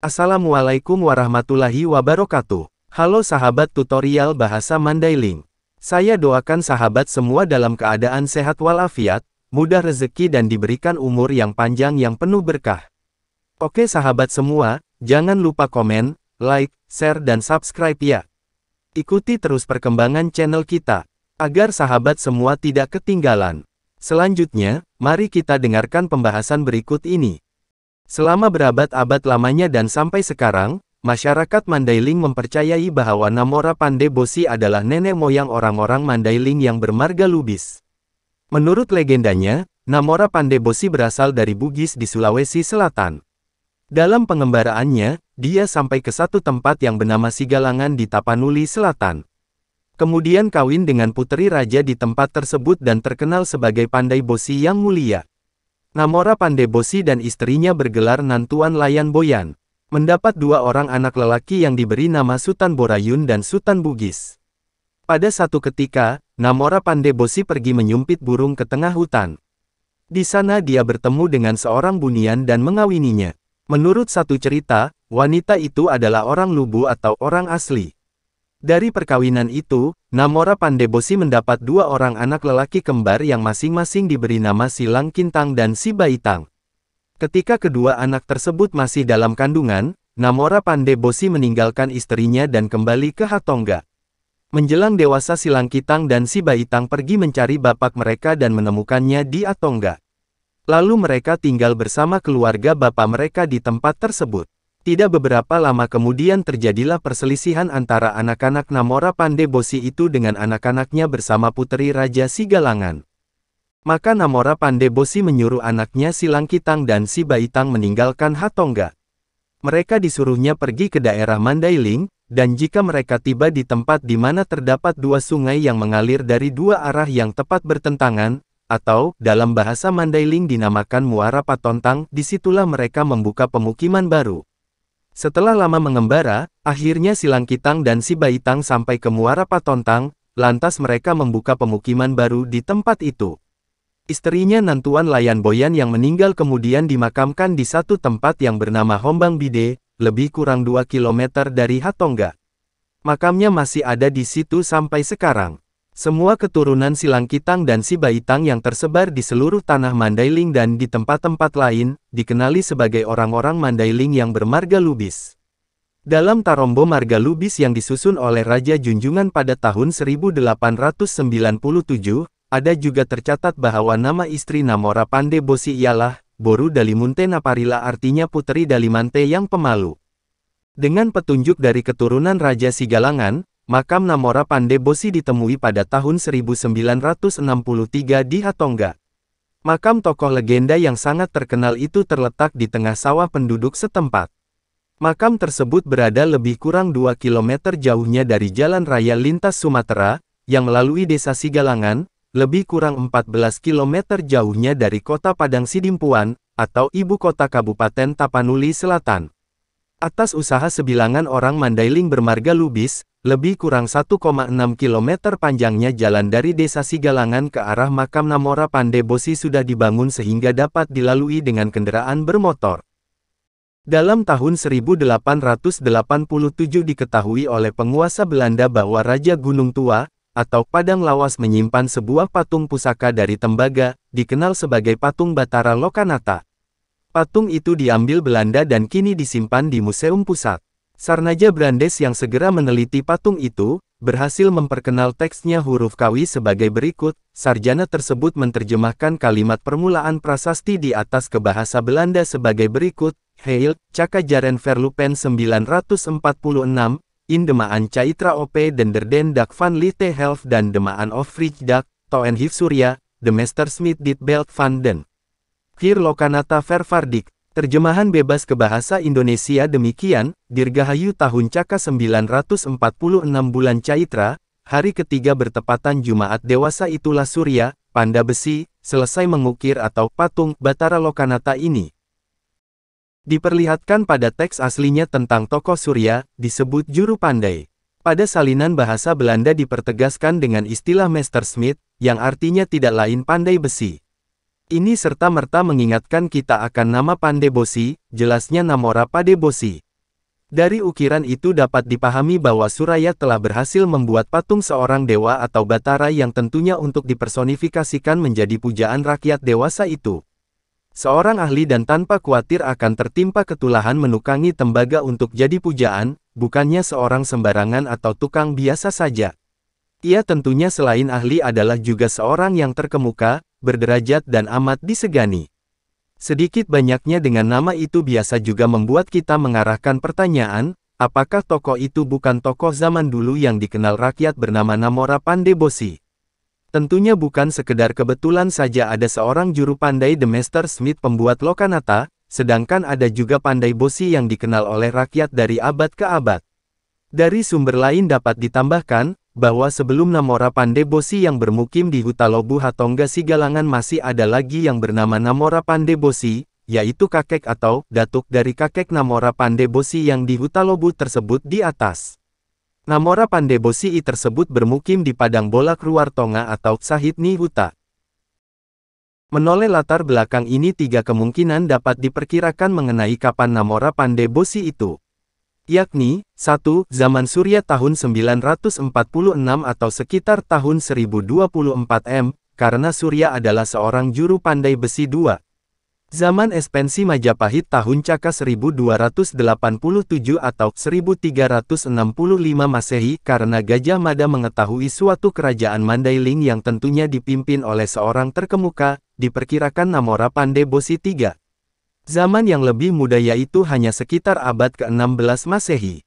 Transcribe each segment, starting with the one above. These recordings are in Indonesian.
Assalamualaikum warahmatullahi wabarakatuh. Halo sahabat tutorial bahasa Mandailing. Saya doakan sahabat semua dalam keadaan sehat walafiat, mudah rezeki dan diberikan umur yang panjang yang penuh berkah. Oke sahabat semua, jangan lupa komen, like, share dan subscribe ya. Ikuti terus perkembangan channel kita, agar sahabat semua tidak ketinggalan. Selanjutnya, mari kita dengarkan pembahasan berikut ini. Selama berabad-abad lamanya dan sampai sekarang, masyarakat Mandailing mempercayai bahwa Namora Pandai Bosi adalah nenek moyang orang-orang Mandailing yang bermarga Lubis. Menurut legendanya, Namora Pandai Bosi berasal dari Bugis di Sulawesi Selatan. Dalam pengembaraannya, dia sampai ke satu tempat yang bernama Sigalangan di Tapanuli Selatan. Kemudian kawin dengan puteri raja di tempat tersebut dan terkenal sebagai Pandai Bosi yang mulia. Namora Pandai Bosi dan istrinya bergelar Nantuan Layan Boyan. Mendapat dua orang anak lelaki yang diberi nama Sutan Borayun dan Sutan Bugis. Pada satu ketika, Namora Pandai Bosi pergi menyumpit burung ke tengah hutan. Di sana dia bertemu dengan seorang bunian dan mengawininya. Menurut satu cerita, wanita itu adalah orang Lubu atau orang asli. Dari perkawinan itu, Namora Pandai Bosi mendapat dua orang anak lelaki kembar yang masing-masing diberi nama Silang Kintang dan Si Baitang. Ketika kedua anak tersebut masih dalam kandungan, Namora Pandai Bosi meninggalkan istrinya dan kembali ke Hatongga. Menjelang dewasa Silang Kintang dan Si Baitang pergi mencari bapak mereka dan menemukannya di Hatongga. Lalu mereka tinggal bersama keluarga bapak mereka di tempat tersebut. Tidak beberapa lama kemudian terjadilah perselisihan antara anak-anak Namora Pandai Bosi itu dengan anak-anaknya bersama puteri Raja Sigalangan. Maka Namora Pandai Bosi menyuruh anaknya Silang Kintang dan Si Baitang meninggalkan Hatongga. Mereka disuruhnya pergi ke daerah Mandailing, dan jika mereka tiba di tempat di mana terdapat dua sungai yang mengalir dari dua arah yang tepat bertentangan, atau dalam bahasa Mandailing dinamakan Muara Patontang, disitulah mereka membuka pemukiman baru. Setelah lama mengembara, akhirnya Silang Kintang dan Si Baitang sampai ke Muara Patontang, lantas mereka membuka pemukiman baru di tempat itu. Istrinya Nantuan Layan Boyan yang meninggal kemudian dimakamkan di satu tempat yang bernama Hombang Bide, lebih kurang 2 km dari Hatongga. Makamnya masih ada di situ sampai sekarang. Semua keturunan Silang Kintang dan Si Baitang yang tersebar di seluruh tanah Mandailing dan di tempat-tempat lain, dikenali sebagai orang-orang Mandailing yang bermarga Lubis. Dalam Tarombo Marga Lubis yang disusun oleh Raja Junjungan pada tahun 1897, ada juga tercatat bahwa nama istri Namora Pandai Bosi ialah Boru Dalimunte Naparila, artinya puteri Dalimante yang pemalu. Dengan petunjuk dari keturunan Raja Sigalangan, makam Namora Pandai Bosi ditemui pada tahun 1963 di Hatongga. Makam tokoh legenda yang sangat terkenal itu terletak di tengah sawah penduduk setempat. Makam tersebut berada lebih kurang 2 km jauhnya dari jalan raya lintas Sumatera, yang melalui desa Sigalangan, lebih kurang 14 km jauhnya dari kota Padang Sidimpuan, atau ibu kota Kabupaten Tapanuli Selatan. Atas usaha sebilangan orang Mandailing bermarga Lubis, lebih kurang 1,6 km panjangnya jalan dari desa Sigalangan ke arah makam Namora Pandai Bosi sudah dibangun sehingga dapat dilalui dengan kendaraan bermotor. Dalam tahun 1887 diketahui oleh penguasa Belanda bahwa Raja Gunung Tua, atau Padang Lawas menyimpan sebuah patung pusaka dari tembaga, dikenal sebagai patung Batara Lokanata. Patung itu diambil Belanda dan kini disimpan di Museum Pusat. Sarnaja Brandes yang segera meneliti patung itu, berhasil memperkenal teksnya huruf Kawi sebagai berikut. Sarjana tersebut menerjemahkan kalimat permulaan prasasti di atas ke bahasa Belanda sebagai berikut: Heil, Caka Jaren Verlupen 946, in demaan Caitra op den dak van Lite Helft dan demaan of Frijdak, Toen Hif Surya, de Mester Smith dit Belt van den Hier Lokanata Vervardik. Terjemahan bebas ke bahasa Indonesia demikian: Dirgahayu tahun Caka 946 bulan Caitra, hari ketiga bertepatan Jumaat dewasa itulah Surya, Panda Besi, selesai mengukir atau patung Batara Lokanata ini. Diperlihatkan pada teks aslinya tentang tokoh Surya, disebut Juru Pandai. Pada salinan bahasa Belanda dipertegaskan dengan istilah Meestersmith, yang artinya tidak lain pandai besi. Ini serta-merta mengingatkan kita akan nama Pandai Bosi, jelasnya Namora Pade Bosi. Dari ukiran itu dapat dipahami bahwa Suraya telah berhasil membuat patung seorang dewa atau Batara yang tentunya untuk dipersonifikasikan menjadi pujaan rakyat dewasa itu. Seorang ahli dan tanpa khawatir akan tertimpa ketulahan menukangi tembaga untuk jadi pujaan, bukannya seorang sembarangan atau tukang biasa saja. Ia tentunya selain ahli adalah juga seorang yang terkemuka, berderajat dan amat disegani. Sedikit banyaknya dengan nama itu biasa juga membuat kita mengarahkan pertanyaan, apakah tokoh itu bukan tokoh zaman dulu yang dikenal rakyat bernama Namora Pande Bosi? Tentunya bukan sekedar kebetulan saja ada seorang juru pandai The Meestersmith pembuat Lokanata, sedangkan ada juga Pandai Bosi yang dikenal oleh rakyat dari abad ke abad. Dari sumber lain dapat ditambahkan, bahwa sebelum Namora Pande Bosi yang bermukim di Hutalobu Hatongga Sigalangan masih ada lagi yang bernama Namora Pande Bosi, yaitu kakek atau datuk dari kakek Namora Pande Bosi yang di Hutalobu tersebut di atas. Namora Pande Bosi tersebut bermukim di Padang Bolak Ruartonga atau Sahitni Huta. Menoleh latar belakang ini tiga kemungkinan dapat diperkirakan mengenai kapan Namora Pande Bosi itu. Yakni, 1. Zaman Surya tahun 946 atau sekitar tahun 1024 M, karena Surya adalah seorang juru pandai besi 2. Zaman ekspansi Majapahit tahun Caka 1287 atau 1365 Masehi karena Gajah Mada mengetahui suatu kerajaan Mandailing yang tentunya dipimpin oleh seorang terkemuka, diperkirakan Namora Pande Bosi 3. Zaman yang lebih muda yaitu hanya sekitar abad ke-16 Masehi.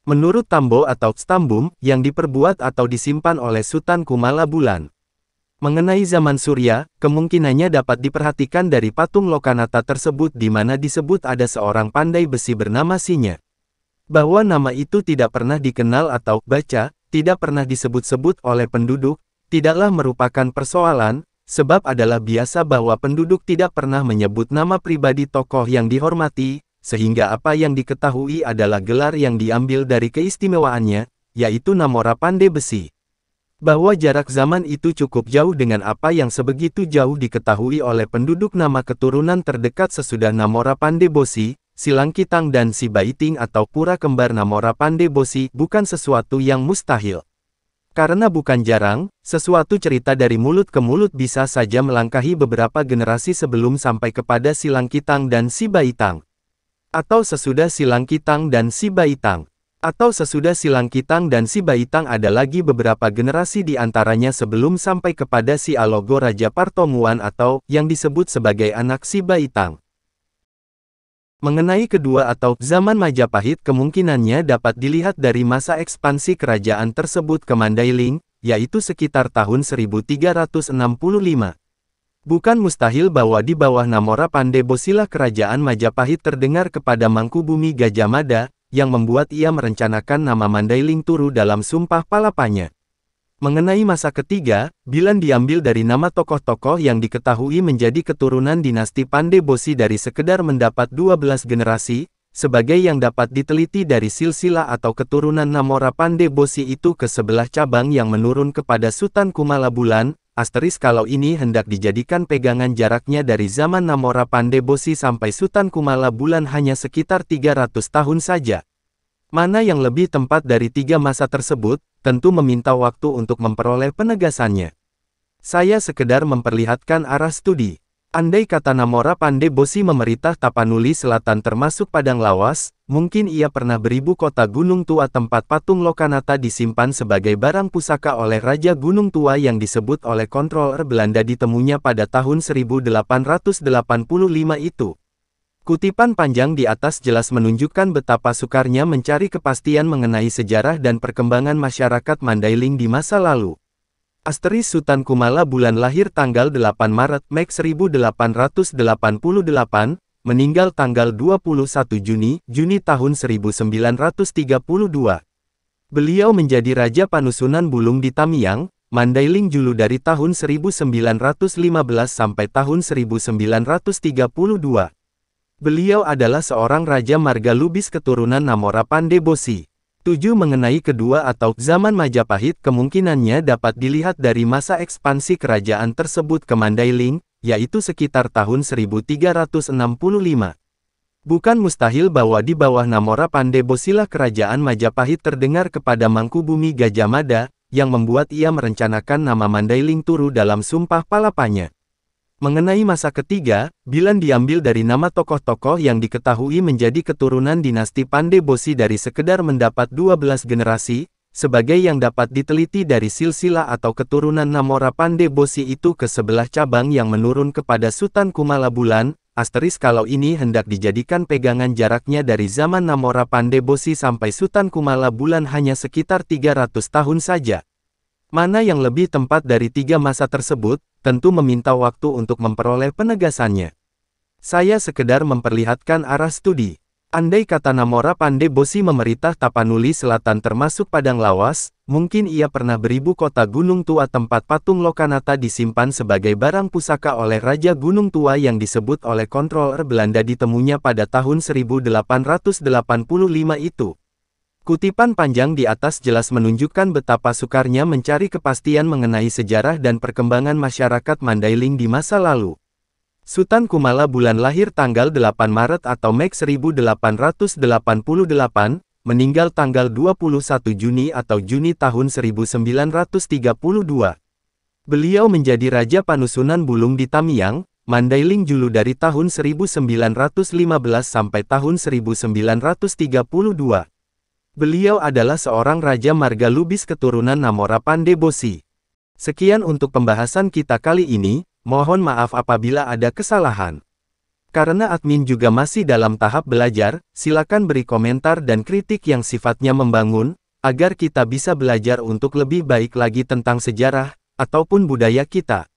Menurut Tambo atau Stambum, yang diperbuat atau disimpan oleh Sultan Kumala Bulan. Mengenai zaman Surya, kemungkinannya dapat diperhatikan dari patung Lokanata tersebut di mana disebut ada seorang pandai besi bernama Sinya. Bahwa nama itu tidak pernah dikenal atau baca, tidak pernah disebut-sebut oleh penduduk, tidaklah merupakan persoalan, sebab adalah biasa bahwa penduduk tidak pernah menyebut nama pribadi tokoh yang dihormati, sehingga apa yang diketahui adalah gelar yang diambil dari keistimewaannya, yaitu Namora Pande Besi. Bahwa jarak zaman itu cukup jauh dengan apa yang sebegitu jauh diketahui oleh penduduk nama keturunan terdekat sesudah Namora Pande Bosi, Silangkitang dan Sibaiting atau pura kembar Namora Pande Bosi bukan sesuatu yang mustahil. Karena bukan jarang, sesuatu cerita dari mulut ke mulut bisa saja melangkahi beberapa generasi sebelum sampai kepada Silangkitang dan Sibaitang. Atau sesudah Silangkitang dan Sibaitang. Atau sesudah Silangkitang dan Sibaitang ada lagi beberapa generasi di antaranya sebelum sampai kepada Si Alogo Raja Partomuan atau yang disebut sebagai anak Sibaitang. Mengenai kedua atau zaman Majapahit kemungkinannya dapat dilihat dari masa ekspansi kerajaan tersebut ke Mandailing, yaitu sekitar tahun 1365. Bukan mustahil bahwa di bawah Namora Pande Bosilah kerajaan Majapahit terdengar kepada Mangkubumi Gajah Mada, yang membuat ia merencanakan nama Mandailing Turu dalam Sumpah Palapanya. Mengenai masa ketiga, Bilan diambil dari nama tokoh-tokoh yang diketahui menjadi keturunan dinasti Pande Bosi dari sekedar mendapat 12 generasi, sebagai yang dapat diteliti dari silsilah atau keturunan Namora Pande Bosi itu ke sebelah cabang yang menurun kepada Sultan Kumala Bulan, kalau ini hendak dijadikan pegangan jaraknya dari zaman Namora Pande Bosi sampai Sultan Kumala Bulan hanya sekitar 300 tahun saja. Mana yang lebih tepat dari tiga masa tersebut, tentu meminta waktu untuk memperoleh penegasannya. Saya sekedar memperlihatkan arah studi. Andai kata Namora Pande Bosi memerintah Tapanuli Selatan termasuk Padang Lawas, mungkin ia pernah beribu kota Gunung Tua tempat patung Lokanata disimpan sebagai barang pusaka oleh Raja Gunung Tua yang disebut oleh kontroler Belanda ditemunya pada tahun 1885 itu. Kutipan panjang di atas jelas menunjukkan betapa sukarnya mencari kepastian mengenai sejarah dan perkembangan masyarakat Mandailing di masa lalu. Sultan Kumala Bulan lahir tanggal 8 Maret 1888, meninggal tanggal 21 Juni tahun 1932. Beliau menjadi Raja Panusunan Bulung di Tamiang, Mandailing Julu dari tahun 1915 sampai tahun 1932. Beliau adalah seorang Raja Marga Lubis keturunan Namora Pande Bosi. 7. Mengenai kedua atau zaman Majapahit kemungkinannya dapat dilihat dari masa ekspansi kerajaan tersebut ke Mandailing, yaitu sekitar tahun 1365. Bukan mustahil bahwa di bawah Namora Pandey Bosilah kerajaan Majapahit terdengar kepada Mangkubumi Gajah Mada, yang membuat ia merencanakan nama Mandailing Turu dalam Sumpah Palapanya. Mengenai masa ketiga, Bilan diambil dari nama tokoh-tokoh yang diketahui menjadi keturunan dinasti Pandey Bosi dari sekedar mendapat 12 generasi, sebagai yang dapat diteliti dari silsilah atau keturunan Namora Pandey Bosi itu ke 11 cabang yang menurun kepada Sutan Kumala Bulan, kalau ini hendak dijadikan pegangan jaraknya dari zaman Namora Pandey Bosi sampai Sutan Kumala Bulan hanya sekitar 300 tahun saja. Mana yang lebih tepat dari tiga masa tersebut, tentu meminta waktu untuk memperoleh penegasannya. Saya sekedar memperlihatkan arah studi. Andai kata Namora Pandey Bosi memerintah Tapanuli Selatan termasuk Padang Lawas, mungkin ia pernah beribu kota Gunung Tua tempat patung Lokanata disimpan sebagai barang pusaka oleh Raja Gunung Tua yang disebut oleh kontroler Belanda ditemunya pada tahun 1885 itu. Kutipan panjang di atas jelas menunjukkan betapa sukarnya mencari kepastian mengenai sejarah dan perkembangan masyarakat Mandailing di masa lalu. Sutan Kumala Bulan lahir tanggal 8 Maret atau Mei 1888, meninggal tanggal 21 Juni atau Juni tahun 1932. Beliau menjadi Raja Panusunan Bulung di Tamiang, Mandailing Julu dari tahun 1915 sampai tahun 1932. Beliau adalah seorang Raja Marga Lubis keturunan Namora Pandey Bosi. Sekian untuk pembahasan kita kali ini, mohon maaf apabila ada kesalahan. Karena admin juga masih dalam tahap belajar, silakan beri komentar dan kritik yang sifatnya membangun, agar kita bisa belajar untuk lebih baik lagi tentang sejarah, ataupun budaya kita.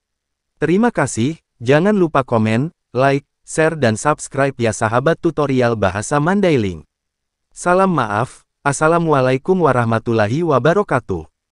Terima kasih, jangan lupa komen, like, share dan subscribe ya sahabat tutorial bahasa Mandailing. Salam maaf. Assalamualaikum warahmatullahi wabarakatuh.